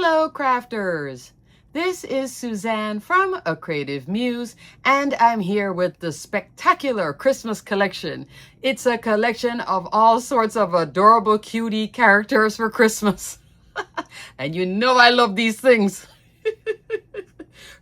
Hello crafters! This is Suzanne from A Creative Muse, and I'm here with the spectacular Christmas collection. It's a collection of all sorts of adorable cutie characters for Christmas. And you know I love these things.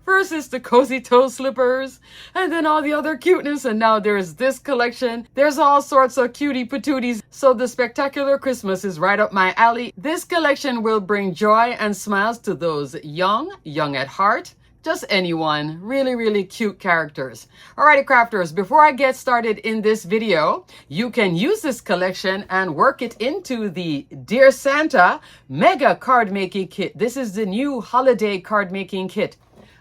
First is the cozy toe slippers, and then all the other cuteness, and now there's this collection. There's all sorts of cutie patooties, so the spectacular Christmas is right up my alley. This collection will bring joy and smiles to those young at heart, just anyone, really cute characters. Alrighty crafters, before I get started in this video, you can use this collection and work it into the Dear Santa Mega Card Making Kit. This is the new holiday card making kit.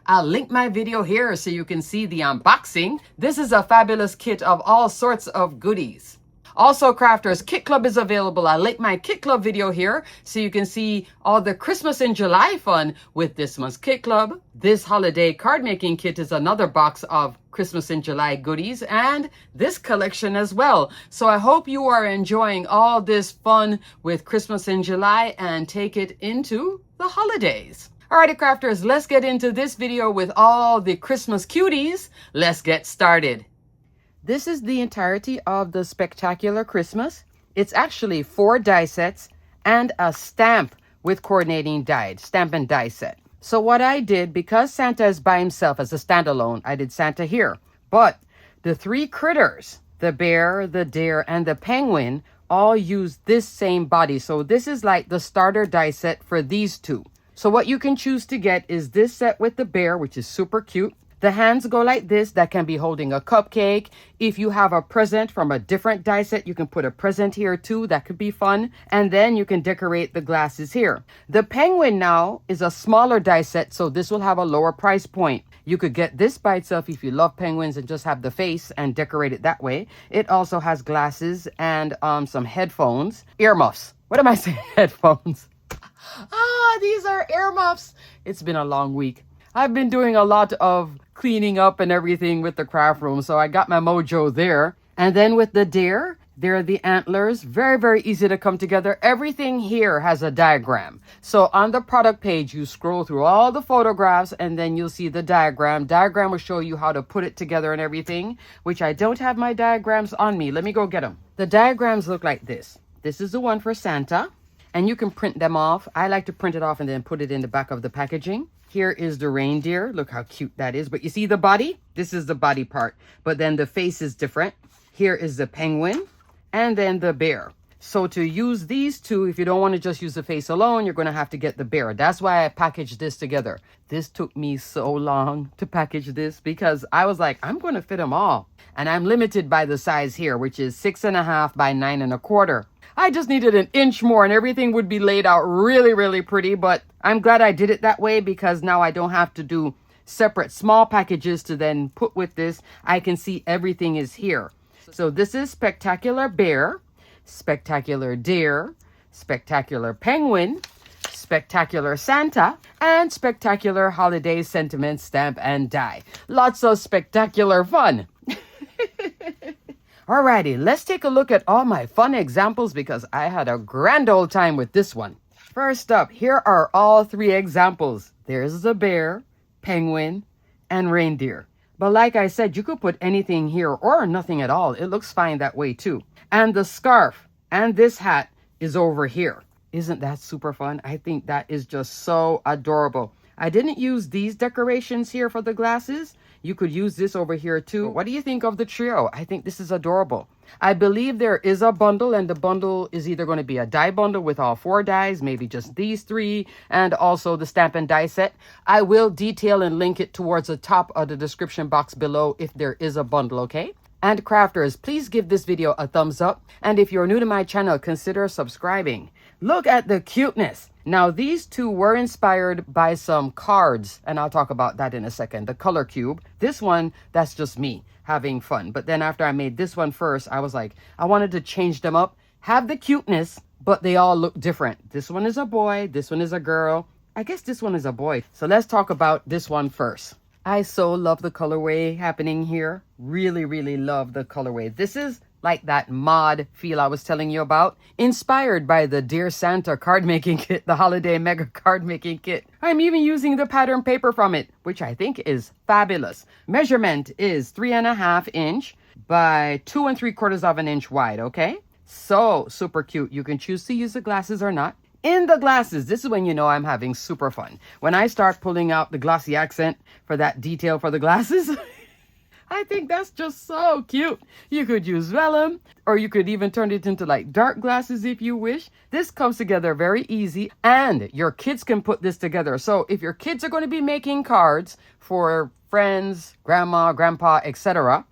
I'll link my video here so you can see the unboxing. This is a fabulous kit of all sorts of goodies. Also, crafters, Kit Club is available. I'll link my Kit Club video here so you can see all the Christmas in July fun with this month's Kit Club. This holiday card making kit is another box of Christmas in July goodies and this collection as well. So I hope you are enjoying all this fun with Christmas in July and take it into the holidays. Alrighty crafters, let's get into this video with all the Christmas cuties. Let's get started. This is the entirety of the Spectacular Christmas. It's actually 4 die sets and a stamp with coordinating die, stamp and die set. So what I did, because Santa is by himself as a standalone, I did Santa here. But the 3 critters, the bear, the deer, and the penguin, all use this same body. So this is like the starter die set for these 2. So what you can choose to get is this set with the bear, which is super cute. The hands go like this. That can be holding a cupcake. If you have a present from a different die set, you can put a present here too. That could be fun. And then you can decorate the glasses here. The penguin now is a smaller die set, so this will have a lower price point. You could get this by itself if you love penguins and just have the face and decorate it that way. It also has glasses and some headphones. Earmuffs. What am I saying? Headphones. These are earmuffs. It's been a long week. I've been doing a lot of cleaning up and everything with the craft room, so I got my mojo there. And then with the deer, there are the antlers. Very easy to come together. Everything here has a diagram. So on the product page, you scroll through all the photographs and then you'll see the diagram. Diagram will show you how to put it together and everything, which I don't have my diagrams on me. Let me go get them. The diagrams look like this. This is the one for Santa. And you can print them off. I like to print it off and then put it in the back of the packaging. Here is the reindeer. Look how cute that is. But you see the body? This is the body part. But then the face is different. Here is the penguin and then the bear. So to use these 2, if you don't want to just use the face alone, you're going to have to get the bear. That's why I packaged this together. This took me so long to package this because I was like, I'm going to fit them all. And I'm limited by the size here, which is 6.5 by 9.25. I just needed an inch more and everything would be laid out really pretty, but I'm glad I did it that way because now I don't have to do separate small packages to then put with this. I can see everything is here. So this is Spectacular Bear, Spectacular Deer, Spectacular Penguin, Spectacular Santa, and Spectacular Holiday Sentiment Stamp and Die. Lots of spectacular fun. Alrighty, let's take a look at all my fun examples because I had a grand old time with this one. First up, here are all 3 examples. There's the bear, penguin, and reindeer. But like I said, you could put anything here or nothing at all. It looks fine that way too. And the scarf and this hat is over here. Isn't that super fun? I think that is just so adorable. I didn't use these decorations here for the glasses. You could use this over here too. What do you think of the trio? I think this is adorable. I believe there is a bundle and the bundle is either going to be a die bundle with all 4 dies, maybe just these 3, and also the stamp and die set. I will detail and link it towards the top of the description box below if there is a bundle, okay? And crafters, please give this video a thumbs up. And if you're new to my channel, consider subscribing. Look at the cuteness. Now, these 2 were inspired by some cards, and I'll talk about that in a second. The color cube. This one, that's just me having fun. But then after I made this one first, I was like, I wanted to change them up, have the cuteness, but they all look different. This one is a boy. This one is a girl. I guess this one is a boy. So let's talk about this one first. I so love the colorway happening here. Really love the colorway. This is like that mod feel I was telling you about, inspired by the Dear Santa card making kit, the holiday mega card making kit. I'm even using the pattern paper from it, which I think is fabulous. Measurement is 3.5 inch by 2.75 inch wide, okay? So super cute. You can choose to use the glasses or not. In the glasses, this is when you know I'm having super fun. When I start pulling out the glossy accent for that detail for the glasses, I think that's just so cute. You could use vellum, or you could even turn it into like dark glasses if you wish. This comes together very easy, and your kids can put this together. So if your kids are going to be making cards for friends, grandma, grandpa, etc.,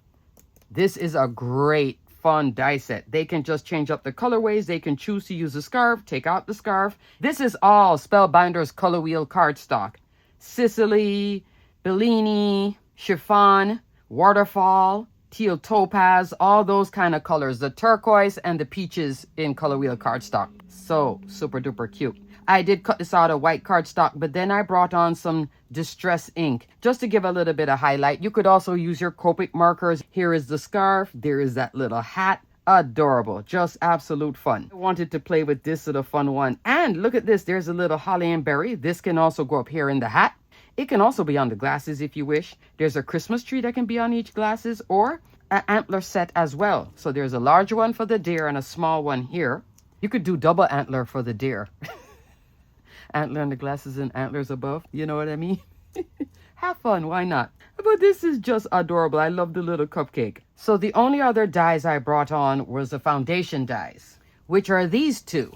this is a great fun die set. They can just change up the colorways. They can choose to use a scarf, take out the scarf. This is all Spellbinders color wheel cardstock. Sicily, Bellini, chiffon, waterfall, teal topaz, all those kind of colors. The turquoise and the peaches in color wheel cardstock. So super duper cute. I did cut this out of white cardstock, but then I brought on some distress ink just to give a little bit of highlight. You could also use your Copic markers. Here is the scarf. There is that little hat. Adorable. Just absolute fun. I wanted to play with this little fun one. And look at this. There's a little holly and berry. This can also go up here in the hat. It can also be on the glasses if you wish. There's a Christmas tree that can be on each glasses, or an antler set as well. So there's a large one for the deer and a small one here. You could do double antler for the deer. Antler on the glasses and antlers above. You know what I mean? Have fun. Why not? But this is just adorable. I love the little cupcake. So the only other dies I brought on was the foundation dies, which are these two.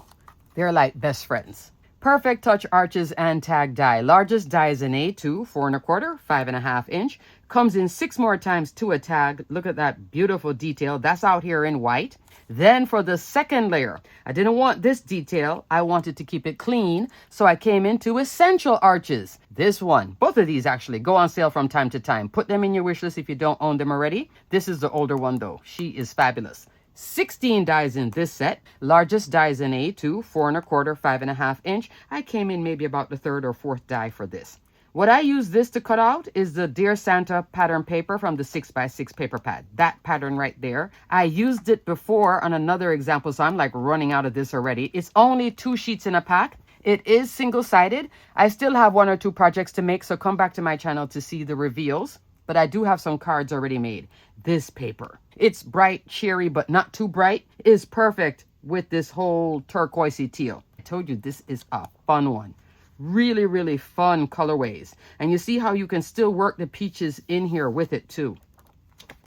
They're like best friends. Perfect Touch Arches and Tag die. Largest die is an A2, 4.25, 5.5 inch. Comes in 6 more times to a tag. Look at that beautiful detail. That's out here in white. Then for the second layer, I didn't want this detail. I wanted to keep it clean. So I came into Essential Arches. This one, both of these actually go on sale from time to time. Put them in your wish list if you don't own them already. This is the older one though. She is fabulous. 16 dies in this set. Largest die is an A2, 4.25, 5.5 inch. I came in maybe about the 3rd or 4th die for this. What I use this to cut out is the Dear Santa pattern paper from the 6x6 paper pad. That pattern right there. I used it before on another example, so I'm like running out of this already. It's only 2 sheets in a pack. It is single-sided. I still have 1 or 2 projects to make, so come back to my channel to see the reveals. But I do have some cards already made. This paper, it's bright, cheery, but not too bright, is perfect with this whole turquoisey teal. I told you this is a fun one. Really, really fun colorways. And you see how you can still work the peaches in here with it too.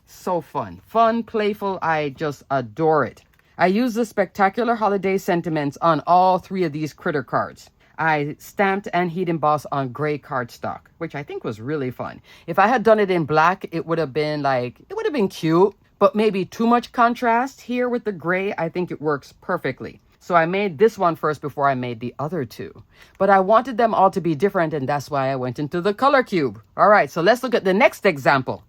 So fun. Fun, playful. I just adore it. I use the Spectacular Holiday Sentiments on all 3 of these critter cards. I stamped and heat embossed on gray cardstock, which I think was really fun. If I had done it in black, it would have been cute, but maybe too much contrast. Here with the gray, I think it works perfectly. So I made this one first before I made the other 2. But I wanted them all to be different, and that's why I went into the color cube. All right, so let's look at the next example.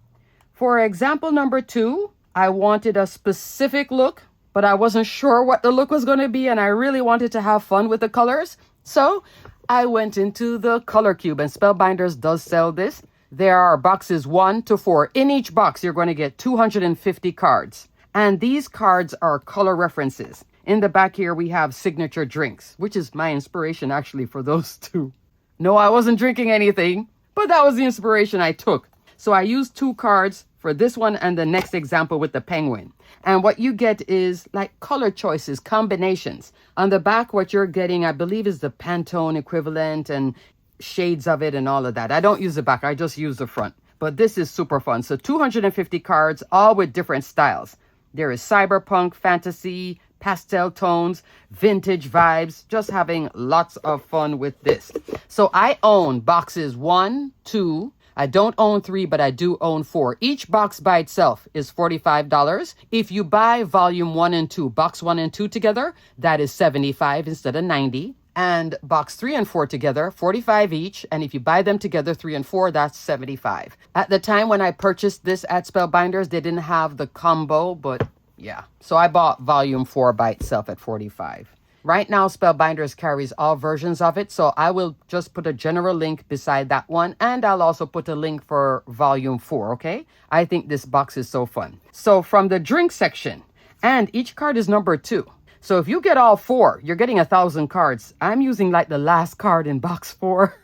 For example number 2, I wanted a specific look, but I wasn't sure what the look was going to be, and I really wanted to have fun with the colors. So I went into the color cube, and Spellbinders does sell this. There are boxes 1 to 4. In each box, you're going to get 250 cards. And these cards are color references. In the back here, we have signature drinks, which is my inspiration actually for those 2. No, I wasn't drinking anything, but that was the inspiration I took. So I used 2 cards for this one and the next example with the penguin. And what you get is like color choices, combinations. On the back, what you're getting, I believe, is the Pantone equivalent and shades of it and all of that. I don't use the back, I just use the front. But this is super fun. So 250 cards, all with different styles. There is cyberpunk, fantasy, pastel tones, vintage vibes, just having lots of fun with this. So I own boxes 1, 2, I don't own 3, but I do own 4. Each box by itself is $45. If you buy volume 1 and 2, box 1 and 2 together, that is $75 instead of $90. And box 3 and 4 together, $45 each. And if you buy them together, 3 and 4, that's $75. At the time when I purchased this at Spellbinders, they didn't have the combo, but yeah. So I bought volume 4 by itself at $45. Right now, Spellbinders carries all versions of it, so I will just put a general link beside that one, and I'll also put a link for volume 4, okay? I think this box is so fun. So from the drink section, And each card is numbered 2. So if you get all 4, you're getting 1,000 cards. I'm using like the last card in box 4.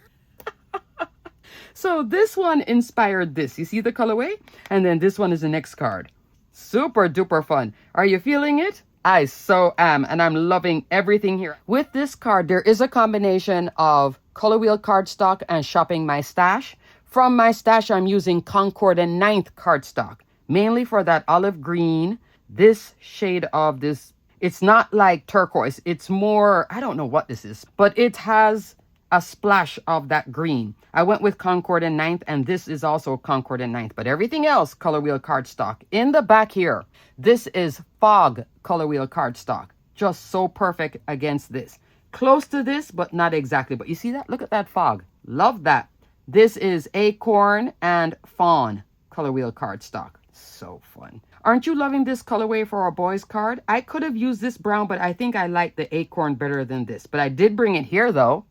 So this one inspired this. You see the colorway? And then this one is the next card. Super duper fun. Are you feeling it? I so am, and I'm loving everything here. With this card, there is a combination of Color Wheel cardstock and Shopping My Stash. From my stash, I'm using Concord and Ninth cardstock, mainly for that olive green, this shade of this. It's not like turquoise. It's more, I don't know what this is, but it has a splash of that green. I went with Concord and Ninth, and this is also Concord and Ninth, but everything else, Color Wheel cardstock. In the back here, this is Fog Color Wheel cardstock. Just so perfect against this. Close to this, but not exactly. But you see that? Look at that fog. Love that. This is Acorn and Fawn Color Wheel cardstock. So fun. Aren't you loving this colorway for our boys card? I could have used this brown, but I think I like the Acorn better than this. But I did bring it here though.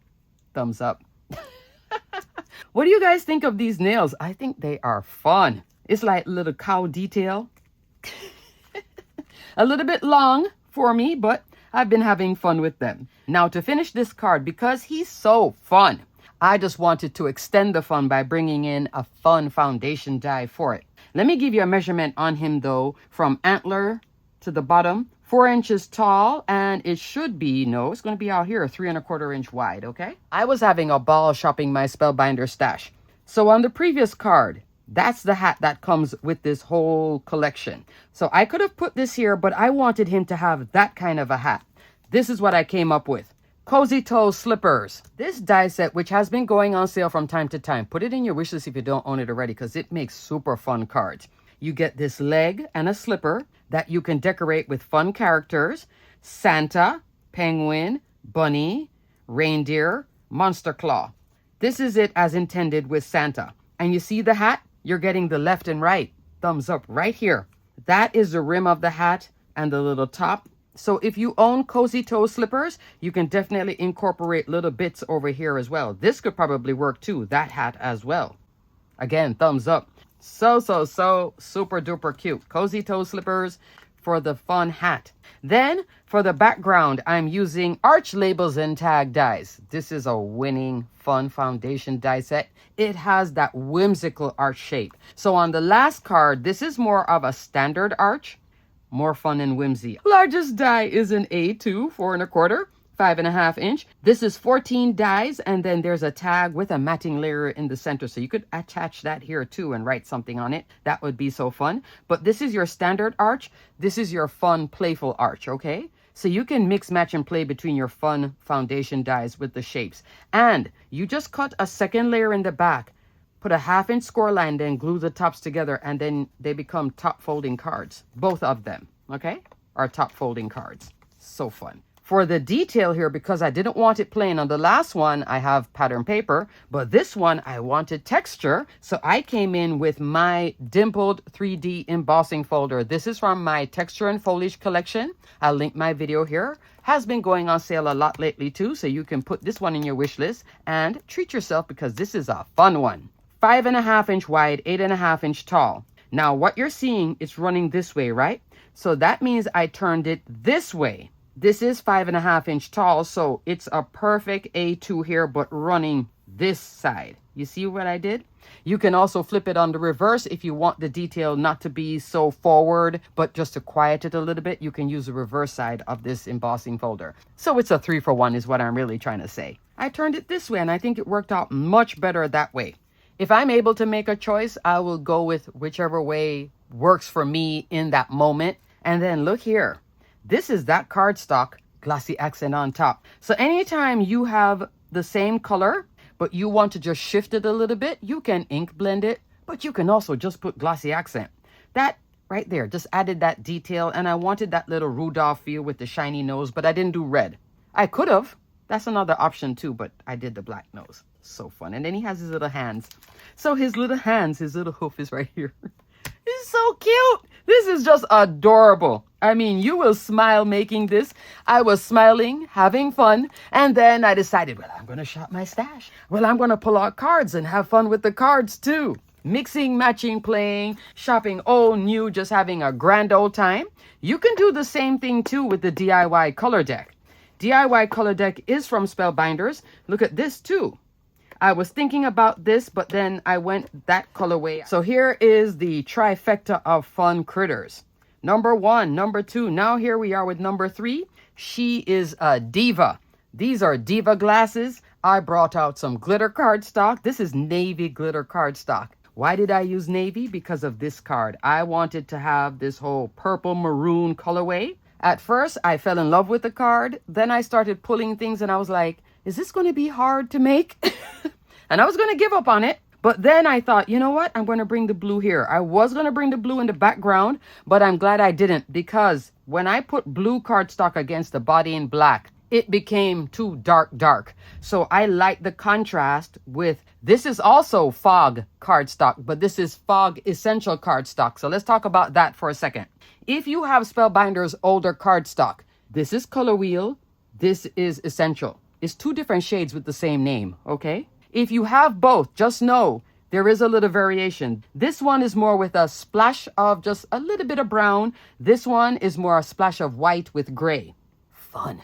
Thumbs up. What do you guys think of these nails? I think they are fun. It's like little cow detail. A little bit long for me, but I've been having fun with them. Now to finish this card, because he's so fun, I just wanted to extend the fun by bringing in a fun foundation die for it. Let me give you a measurement on him though, from antler to the bottom, 4 inches tall, and it should be, no, it's going to be out here, 3¼ inch wide, okay? I was having a ball shopping my Spellbinder stash. So on the previous card, that's the hat that comes with this whole collection. So I could have put this here, but I wanted him to have that kind of a hat. This is what I came up with. Cozy Toe Slippers. This die set, which has been going on sale from time to time. Put it in your wishlist if you don't own it already, because it makes super fun cards. You get this leg and a slipper that you can decorate with fun characters. Santa, Penguin, Bunny, Reindeer, Monster Claw. This is it as intended with Santa. And you see the hat? You're getting the left and right. Thumbs up right here. That is the rim of the hat and the little top. So if you own Cozy Toe Slippers, you can definitely incorporate little bits over here as well. This could probably work too, that hat as well. Again, thumbs up. So super duper cute. Cozy Toe Slippers for the fun hat. Then for the background, I'm using Arch Labels and Tag dies. This is a winning fun foundation die set. It has that whimsical arch shape. So on the last card, this is more of a standard arch. More fun and whimsy. Largest die is an A2, 4¼ 5½ inch. This is 14 dies, and then there's a tag with a matting layer in the center. So you could attach that here too and write something on it. That would be so fun. But this is your standard arch. This is your fun, playful arch, okay? So you can mix, match, and play between your fun foundation dies with the shapes. And you just cut a second layer in the back, put a 1/2 inch score line, then glue the tops together, and then they become top folding cards. Both of them, okay, are top folding cards. So fun. For the detail here, because I didn't want it plain, on the last one, I have pattern paper, but this one, I wanted texture. So I came in with my dimpled 3D embossing folder. This is from my texture and foliage collection. I'll link my video here. Has been going on sale a lot lately too, so you can put this one in your wish list and treat yourself because this is a fun one. 5½ inch wide, 8½ inch tall. Now what you're seeing, it's running this way, right? So that means I turned it this way. This is 5½ inch tall, so it's a perfect A2 here, but running this side. You see what I did? You can also flip it on the reverse if you want the detail not to be so forward, but just to quiet it a little bit, you can use the reverse side of this embossing folder. So it's a 3-for-1 is what I'm really trying to say. I turned it this way, and I think it worked out much better that way. If I'm able to make a choice, I will go with whichever way works for me in that moment. And then look here. This is that cardstock glossy accent on top. So anytime you have the same color, but you want to just shift it a little bit, you can ink blend it, but you can also just put glossy accent. That right there just added that detail, and I wanted that little Rudolph feel with the shiny nose, but I didn't do red. I could have. That's another option too, but I did the black nose. So fun. And then he has his little hands. So his little hands, his little hoof is right here. It's so cute. This is just adorable. I mean, you will smile making this. I was smiling, having fun, and then I decided, well, I'm going to shop my stash. Well, I'm going to pull out cards and have fun with the cards too. mixing, matching, playing, shopping old, new, just having a grand old time. You can do the same thing too with the DIY color deck. DIY color deck is from Spellbinders. Look at this too. I was thinking about this, but then I went that colorway. So here is the trifecta of fun critters. Number 1, number 2. Now here we are with number 3. She is a diva. These are diva glasses. I brought out some glitter cardstock. This is navy glitter cardstock. Why did I use navy? Because of this card. I wanted to have this whole purple maroon colorway. At first, I fell in love with the card. Then I started pulling things and I was like, is this going to be hard to make? And I was going to give up on it. But then I thought, you know what? I'm going to bring the blue here. I was going to bring the blue in the background, but I'm glad I didn't, because when I put blue cardstock against the body in black, it became too dark. So I like the contrast with, this is also fog cardstock, but this is fog essential cardstock. So let's talk about that for a second. If you have Spellbinders older cardstock, this is color wheel, this is essential. It's 2 different shades with the same name, okay? If you have both, just know there is a little variation. This one is more with a splash of just a little bit of brown. This one is more a splash of white with gray. Fun.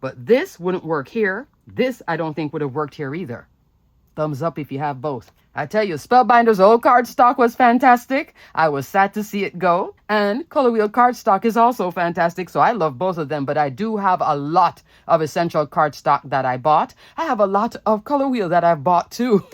But this wouldn't work here. This I don't think would have worked here either. Thumbs up if you have both. I tell you, Spellbinders old cardstock was fantastic. I was sad to see it go. And Color Wheel cardstock is also fantastic. So I love both of them. But I do have a lot of essential cardstock that I bought. I have a lot of Color Wheel that I've bought too.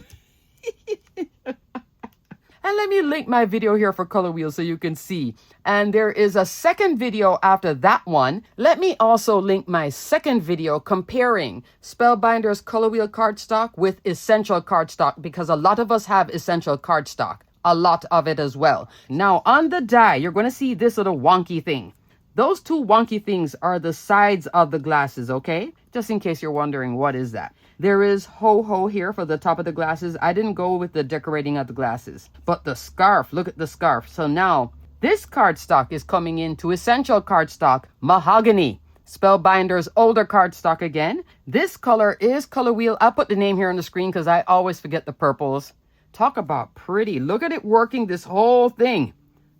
And let me link my video here for Color Wheel so you can see. And there is a second video after that one. Let me also link my second video comparing Spellbinders Color Wheel cardstock with essential cardstock, because a lot of us have essential cardstock. A lot of it as well. Now on the die, you're going to see this little wonky thing. Those 2 wonky things are the sides of the glasses, okay? Just in case you're wondering, what is that? There is ho-ho here for the top of the glasses. I didn't go with the decorating of the glasses. But the scarf, look at the scarf. So now, this cardstock is coming into essential cardstock, mahogany. Spellbinders older cardstock again. This color is Color Wheel. I'll put the name here on the screen because I always forget the purples. Talk about pretty. Look at it working this whole thing.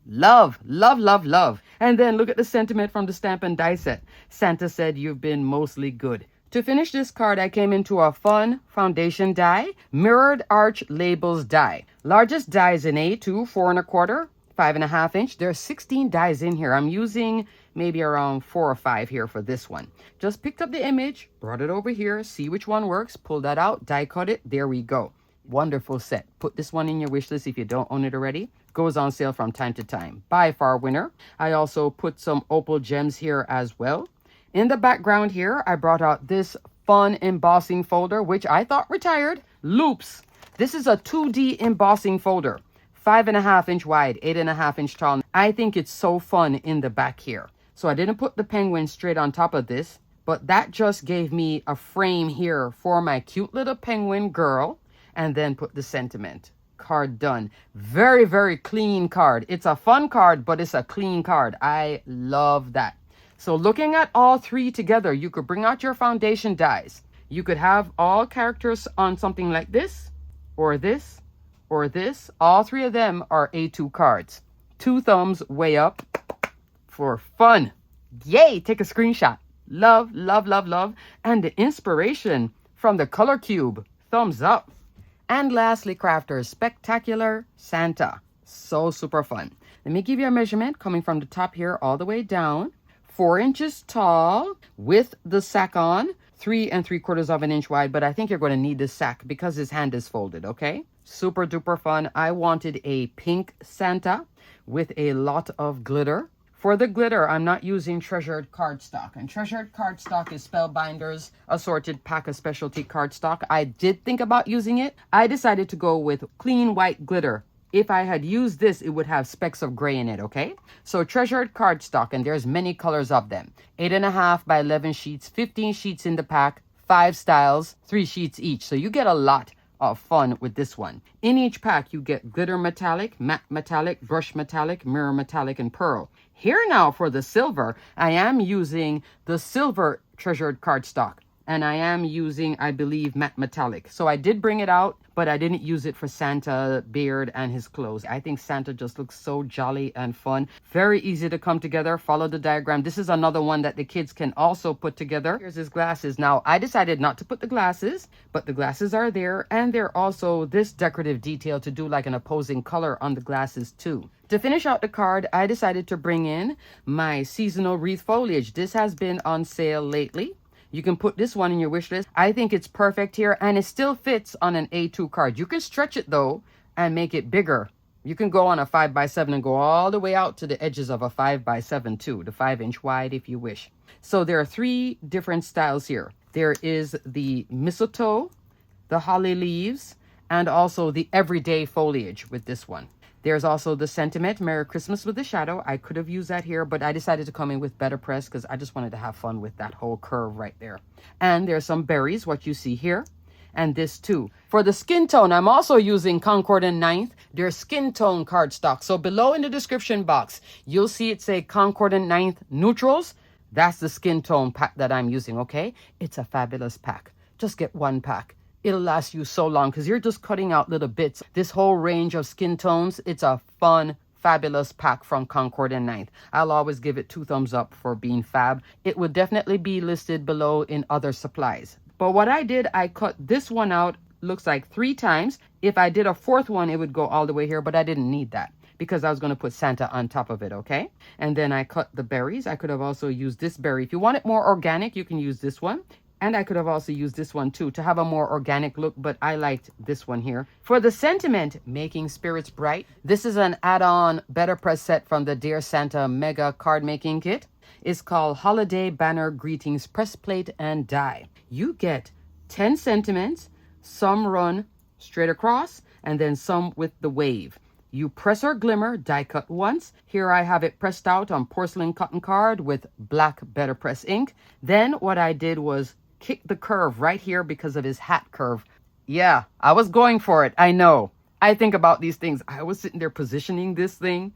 Love, love, love, love. And then look at the sentiment from the stamp and die set. Santa said, you've been mostly good. To finish this card, I came into a fun foundation die, mirrored arch labels die. Largest die is an A2, 4 1/4, 5 1/2 inch. There's 16 dies in here. I'm using maybe around 4 or 5 here for this one. Just picked up the image, brought it over here, see which one works, pull that out, die cut it. There we go. Wonderful set. Put this one in your wish list if you don't own it already. Goes on sale from time to time. By far winner. I also put some opal gems here as well. In the background here, I brought out this fun embossing folder, which I thought retired. Loops. This is a 2D embossing folder. 5 1/2 inch wide, 8 1/2 inch tall. I think it's so fun in the back here. So I didn't put the penguin straight on top of this, but that just gave me a frame here for my cute little penguin girl, and then put the sentiment. Card done. Very, very clean card. It's a fun card, but it's a clean card. I love that. So looking at all 3 together, you could bring out your foundation dies. You could have all characters on something like this, or this, or this. All 3 of them are A2 cards. 2 thumbs way up for fun. Yay! Take a screenshot. Love, love, love, love. And the inspiration from the color cube. Thumbs up. And lastly, crafters, spectacular Santa. So super fun. Let me give you a measurement coming from the top here all the way down. 4 inches tall with the sack on, 3 3/4 inch wide, but I think you're going to need the sack because his hand is folded, okay? Super duper fun. I wanted a pink Santa with a lot of glitter. For the glitter, I'm not using treasured cardstock, and treasured cardstock is Spellbinders assorted pack of specialty cardstock. I did think about using it. I decided to go with clean white glitter. If I had used this, it would have specks of gray in it, okay? So treasured cardstock, and there's many colors of them. 8 1/2 by 11 sheets, 15 sheets in the pack, 5 styles, 3 sheets each. So you get a lot of fun with this one. In each pack, you get glitter metallic, matte metallic, brush metallic, mirror metallic, and pearl. Here now for the silver, I am using the silver treasured cardstock. And I am using, I believe, matte metallic. So I did bring it out, but I didn't use it for Santa beard and his clothes. I think Santa just looks so jolly and fun. Very easy to come together. Follow the diagram. This is another one that the kids can also put together. Here's his glasses. Now, I decided not to put the glasses, but the glasses are there. And they're also this decorative detail to do like an opposing color on the glasses too. To finish out the card, I decided to bring in my seasonal wreath foliage. This has been on sale lately. You can put this one in your wish list. I think it's perfect here, and it still fits on an A2 card. You can stretch it though and make it bigger. You can go on a 5x7 and go all the way out to the edges of a 5x7 too, the 5-inch wide if you wish. So there are 3 different styles here. There is the mistletoe, the holly leaves, and also the everyday foliage with this one. There's also the sentiment, Merry Christmas with the shadow. I could have used that here, but I decided to come in with better press because I just wanted to have fun with that whole curve right there. And there's some berries, what you see here. And this too. For the skin tone, I'm also using Concord and Ninth. Their skin tone cardstock. So below in the description box, you'll see it say Concord and Ninth Neutrals. That's the skin tone pack that I'm using, okay? It's a fabulous pack. Just get 1 pack. It'll last you so long because you're just cutting out little bits. This whole range of skin tones, it's a fun, fabulous pack from Concord and Ninth. I'll always give it 2 thumbs up for being fab. It will definitely be listed below in other supplies. But what I did, I cut this one out, looks like 3 times. If I did a 4th one, it would go all the way here, but I didn't need that because I was going to put Santa on top of it, okay? And then I cut the berries. I could have also used this berry. If you want it more organic, you can use this one. And I could have also used this one too to have a more organic look, but I liked this one here. For the sentiment, Making Spirits Bright. This is an add-on Better Press set from the Dear Santa Mega Card Making Kit. It's called Holiday Banner Greetings Press Plate and Die. You get 10 sentiments, some run straight across, and then some with the wave. You press or glimmer, die cut once. Here I have it pressed out on porcelain cotton card with black Better Press ink. Then what I did was kick the curve right here because of his hat curve. Yeah, I was going for it. I know. I think about these things. I was sitting there positioning this thing.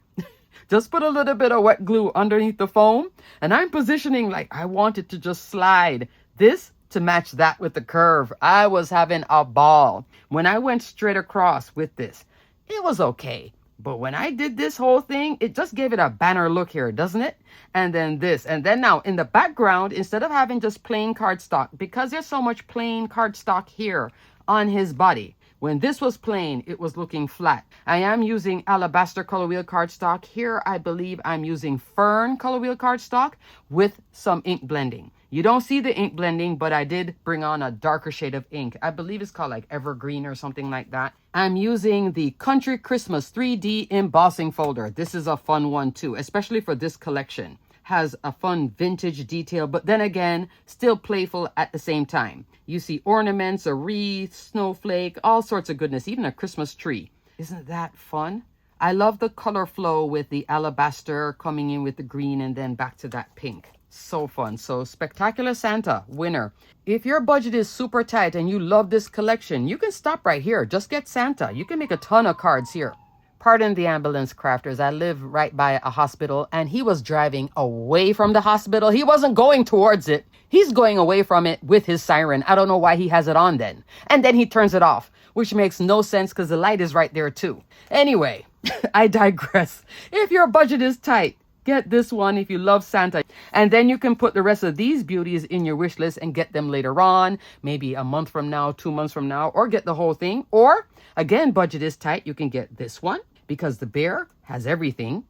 Just put a little bit of wet glue underneath the foam. And I'm positioning like I wanted to just slide this to match that with the curve. I was having a ball. When I went straight across with this, it was okay. But when I did this whole thing, it just gave it a banner look here, doesn't it? And then this. And then now in the background, instead of having just plain cardstock, because there's so much plain cardstock here on his body, when this was plain, it was looking flat. I am using Alabaster Color Wheel cardstock. Here, I believe I'm using Fern Color Wheel cardstock with some ink blending. You don't see the ink blending, but I did bring on a darker shade of ink. I believe it's called like Evergreen or something like that. I'm using the Country Christmas 3D embossing folder. This is a fun one too, especially for this collection. Has a fun vintage detail, but then again, still playful at the same time. You see ornaments, a wreath, snowflake, all sorts of goodness, even a Christmas tree. Isn't that fun? I love the color flow with the alabaster coming in with the green and then back to that pink. So fun. So Spectacular Santa, winner. If your budget is super tight and you love this collection, you can stop right here. Just get Santa. You can make a ton of cards here. Pardon the ambulance crafters. I live right by a hospital and he was driving away from the hospital. He wasn't going towards it. He's going away from it with his siren. I don't know why he has it on then. And then he turns it off, which makes no sense because the light is right there too. Anyway, I digress. If your budget is tight, get this one if you love Santa. And then you can put the rest of these beauties in your wish list and get them later on, maybe a month from now, 2 months from now, or get the whole thing. Or, again, budget is tight. You can get this one because the bear has everything.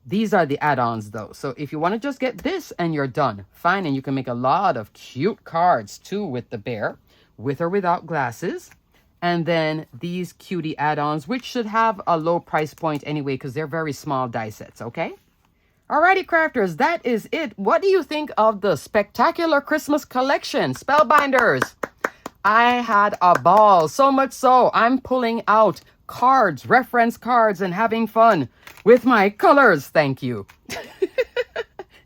These are the add-ons though. So if you want to just get this and you're done, fine. And you can make a lot of cute cards too with the bear, with or without glasses. And then these cutie add-ons, which should have a low price point anyway, because they're very small die sets, okay? Alrighty, crafters, that is it. What do you think of the Spectacular Christmas Collection, Spellbinders? I had a ball, so much so I'm pulling out cards, reference cards, and having fun with my colors. Thank you.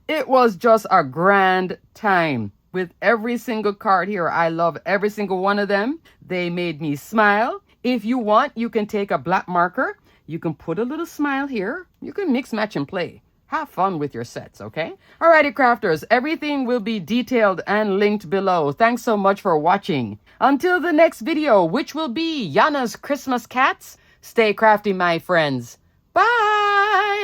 It was just a grand time with every single card here. I love every single one of them. They made me smile. If you want, you can take a black marker. You can put a little smile here. You can mix, match, and play. Have fun with your sets, okay? Alrighty, crafters, everything will be detailed and linked below. Thanks so much for watching. Until the next video, which will be Yana's Christmas cats, stay crafty, my friends. Bye!